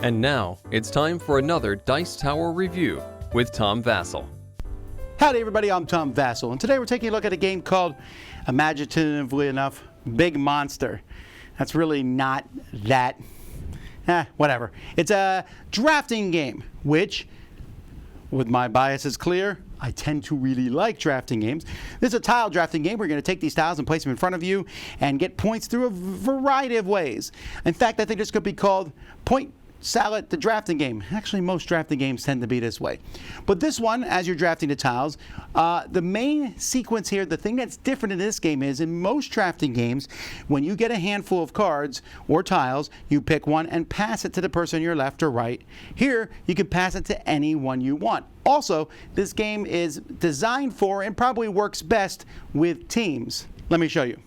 And now, it's time for another Dice Tower review with Tom Vasel. Howdy everybody, I'm Tom Vasel, and today we're taking a look at a game called, imaginatively enough, Big Monster. That's really not that, whatever. It's a drafting game, which, with my biases clear, I tend to really like drafting games. This is a tile drafting game. We're going to take these tiles and place them in front of you and get points through a variety of ways. In fact, I think this could be called Point Salad, the drafting game. Actually, most drafting games tend to be this way. But this one, as you're drafting the tiles, the main sequence here, the thing that's different in this game is, in most drafting games, when you get a handful of cards or tiles, you pick one and pass it to the person on your left or right. Here, you can pass it to anyone you want. Also, this game is designed for and probably works best with teams. Let me show you.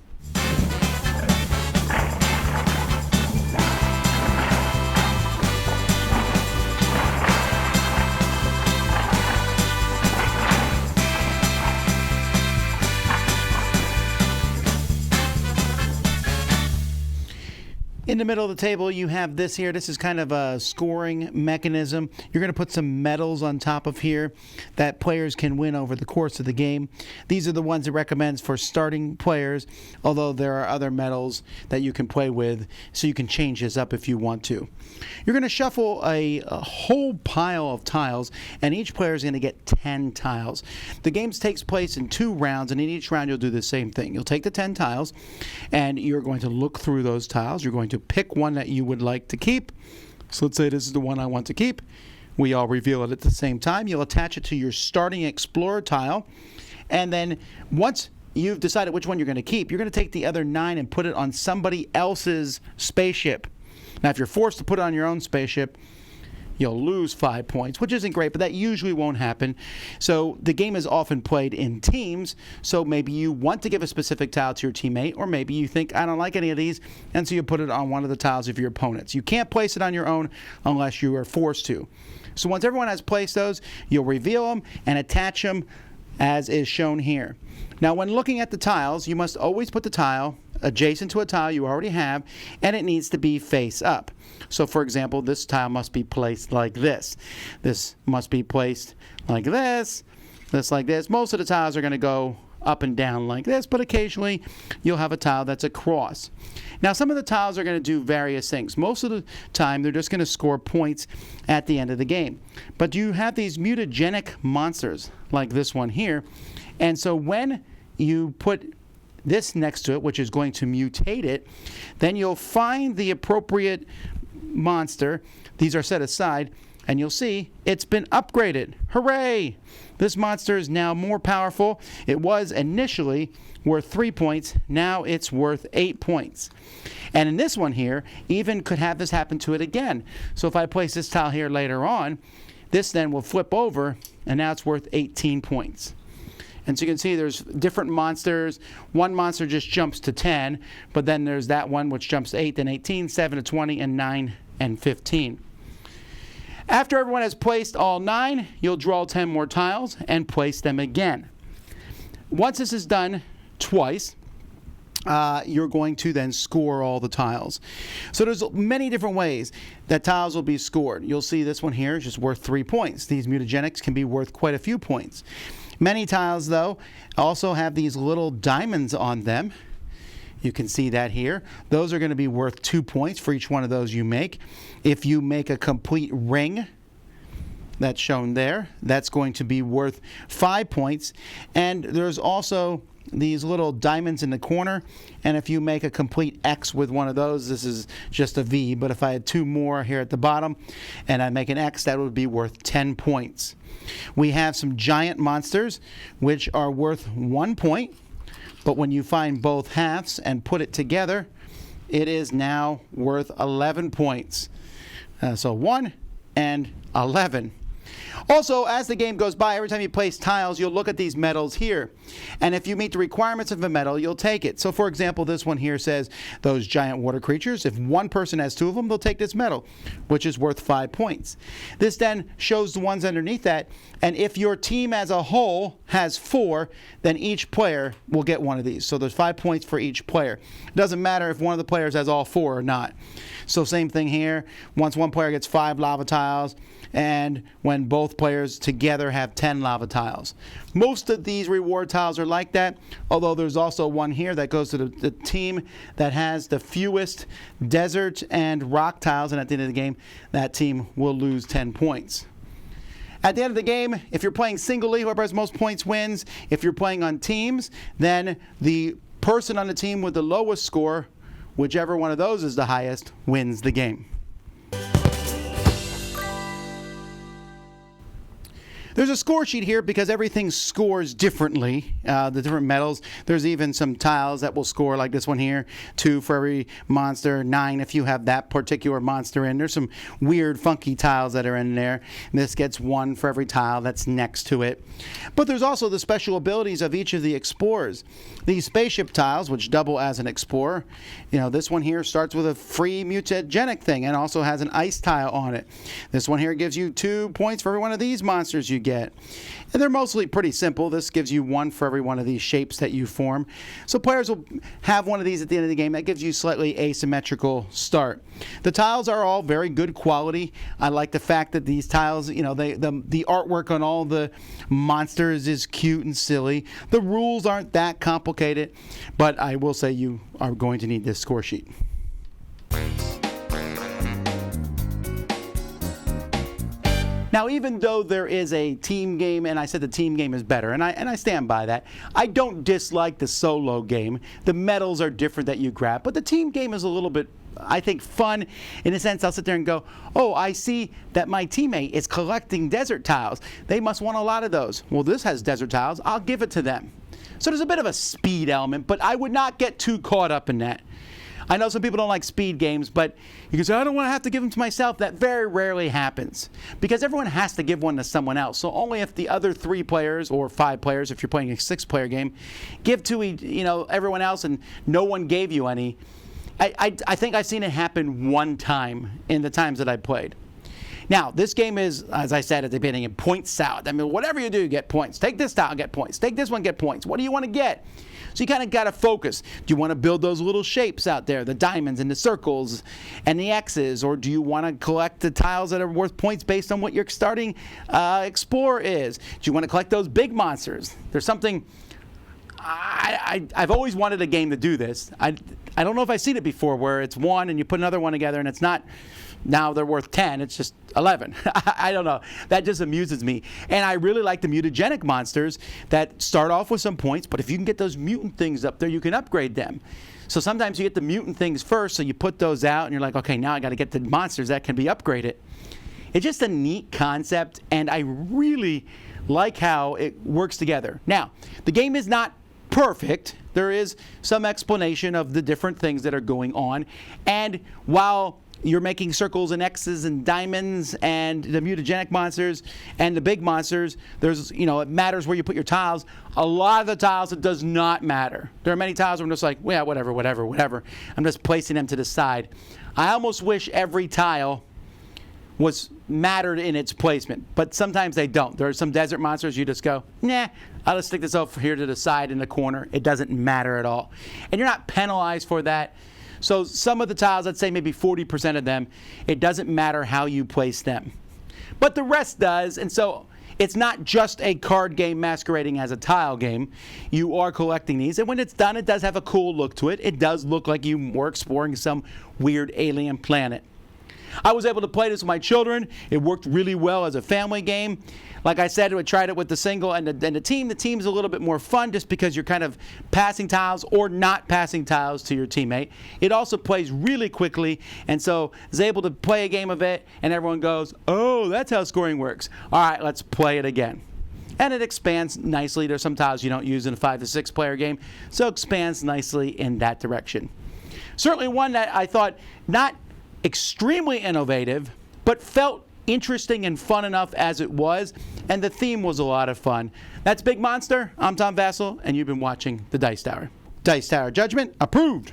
In the middle of the table, you have this here. This is kind of a scoring mechanism. You're going to put some medals on top of here that players can win over the course of the game. These are the ones it recommends for starting players, although there are other medals that you can play with, so you can change this up if you want to. You're going to shuffle a whole pile of tiles, and each player is going to get 10 tiles. The game takes place in 2 rounds, and in each round you'll do the same thing. You'll take the 10 tiles, and you're going to look through those tiles. You're going to pick one that you would like to keep. So let's say this is the one I want to keep. We all reveal it at the same time. You'll attach it to your starting Explorer tile. And then once you've decided which one you're going to keep, you're going to take the other 9 and put it on somebody else's spaceship. Now, if you're forced to put it on your own spaceship, you'll lose 5 points, which isn't great, but that usually won't happen. So the game is often played in teams, so maybe you want to give a specific tile to your teammate, or maybe you think, I don't like any of these, and so you put it on one of the tiles of your opponents. You can't place it on your own unless you are forced to. So once everyone has placed those, you'll reveal them and attach them as is shown here. Now, when looking at the tiles, you must always put the tile adjacent to a tile you already have, and it needs to be face up. So, for example, this tile must be placed like this. This must be placed like this like this. Most of the tiles are going to go up and down like this, but occasionally you'll have a tile that's across. Now, some of the tiles are going to do various things. Most of the time, they're just going to score points at the end of the game. But you have these mutagenic monsters, like this one here, and so when you put this next to it, which is going to mutate it, then you'll find the appropriate monster. These are set aside, and you'll see it's been upgraded. Hooray! This monster is now more powerful. It was initially worth 3 points. Now it's worth 8 points. And in this one here, even could have this happen to it again. So if I place this tile here later on, this then will flip over, and now it's worth 18 points. And so you can see there's different monsters. One monster just jumps to 10, but then there's that one which jumps to 8, then 18, 7 to 20, and 9 and 15. After everyone has placed all 9, you'll draw 10 more tiles and place them again. Once this is done twice, you're going to then score all the tiles. So there's many different ways that tiles will be scored. You'll see this one here is just worth 3 points. These mutagenics can be worth quite a few points. Many tiles, though, also have these little diamonds on them. You can see that here. Those are going to be worth 2 points for each one of those you make. If you make a complete ring, that's shown there, that's going to be worth 5 points. And there's also these little diamonds in the corner, and if you make a complete X with one of those, this is just a V, but if I had 2 more here at the bottom and I make an X, that would be worth 10 points. We have some giant monsters which are worth 1 point, but when you find both halves and put it together, it is now worth 11 points. So 1 and 11. Also, as the game goes by, every time you place tiles, you'll look at these medals here. And if you meet the requirements of a medal, you'll take it. So, for example, this one here says those giant water creatures. If one person has 2 of them, they'll take this medal, which is worth 5 points. This then shows the ones underneath that. And if your team as a whole has 4, then each player will get one of these. So there's 5 points for each player. It doesn't matter if one of the players has all 4 or not. So same thing here. Once one player gets 5 lava tiles, and when both players together have 10 lava tiles. Most of these reward tiles are like that, although there's also one here that goes to the team that has the fewest desert and rock tiles, and at the end of the game, that team will lose 10 points. At the end of the game, if you're playing singly, whoever has most points wins. If you're playing on teams, then the person on the team with the lowest score, whichever one of those is the highest, wins the game. There's a score sheet here because everything scores differently, the different medals. There's even some tiles that will score, like this one here, 2 for every monster, 9 if you have that particular monster in. There's some weird, funky tiles that are in there. This gets 1 for every tile that's next to it. But there's also the special abilities of each of the explorers. These spaceship tiles, which double as an explorer, this one here starts with a free mutagenic thing and also has an ice tile on it. This one here gives you 2 points for every one of these monsters you get. And they're mostly pretty simple. This gives you 1 for every one of these shapes that you form. So players will have one of these at the end of the game. That gives you slightly asymmetrical start. The tiles are all very good quality. I like the fact that these tiles, the artwork on all the monsters is cute and silly. The rules aren't that complicated, but I will say you are going to need this score sheet. Now, even though there is a team game, and I said the team game is better, and I stand by that, I don't dislike the solo game. The medals are different that you grab, but the team game is a little bit, I think, fun in a sense. I'll sit there and go, oh, I see that my teammate is collecting desert tiles. They must want a lot of those. Well, this has desert tiles. I'll give it to them. So there's a bit of a speed element, but I would not get too caught up in that. I know some people don't like speed games, but you can say, I don't want to have to give them to myself. That very rarely happens because everyone has to give one to someone else. So only if the other 3 players or 5 players, if you're playing a 6-player game, give to everyone else and no one gave you any. I think I've seen it happen one time in the times that I played. Now, this game is, as I said at the beginning, a point salad. I mean, whatever you do, you get points. Take this tile, get points. Take this one, get points. What do you want to get? So you kind of got to focus. Do you want to build those little shapes out there, the diamonds and the circles and the X's, or do you want to collect the tiles that are worth points based on what your starting explorer is? Do you want to collect those big monsters? There's something... I've always wanted a game to do this. I don't know if I've seen it before where it's 1 and you put another one together and it's not... Now they're worth 10, it's just 11. I don't know. That just amuses me. And I really like the mutagenic monsters that start off with some points, but if you can get those mutant things up there, you can upgrade them. So sometimes you get the mutant things first, so you put those out, and you're like, okay, now I got to get the monsters that can be upgraded. It's just a neat concept, and I really like how it works together. Now, the game is not perfect. There is some explanation of the different things that are going on, and while you're making circles and X's and diamonds and the mutagenic monsters and the big monsters, there's, it matters where you put your tiles. A lot of the tiles, it does not matter. There are many tiles where I'm just like, yeah, whatever. I'm just placing them to the side. I almost wish every tile was mattered in its placement, but sometimes they don't. There are some desert monsters you just go, nah, I'll just stick this over here to the side in the corner. It doesn't matter at all. And you're not penalized for that. So some of the tiles, I'd say maybe 40% of them, it doesn't matter how you place them. But the rest does, and so it's not just a card game masquerading as a tile game. You are collecting these, and when it's done, it does have a cool look to it. It does look like you were exploring some weird alien planet. I was able to play this with my children. It worked really well as a family game. Like I said, we tried it with the single and the team. The team's a little bit more fun just because you're kind of passing tiles or not passing tiles to your teammate. It also plays really quickly, and so I was able to play a game of it, and everyone goes, oh, that's how scoring works. All right, let's play it again. And it expands nicely. There's some tiles you don't use in a 5 to 6 player game, so it expands nicely in that direction. Certainly one that I thought not extremely innovative, but felt interesting and fun enough as it was, and the theme was a lot of fun. That's Big Monster. I'm Tom Vasel, and you've been watching the Dice Tower. Dice Tower judgment approved.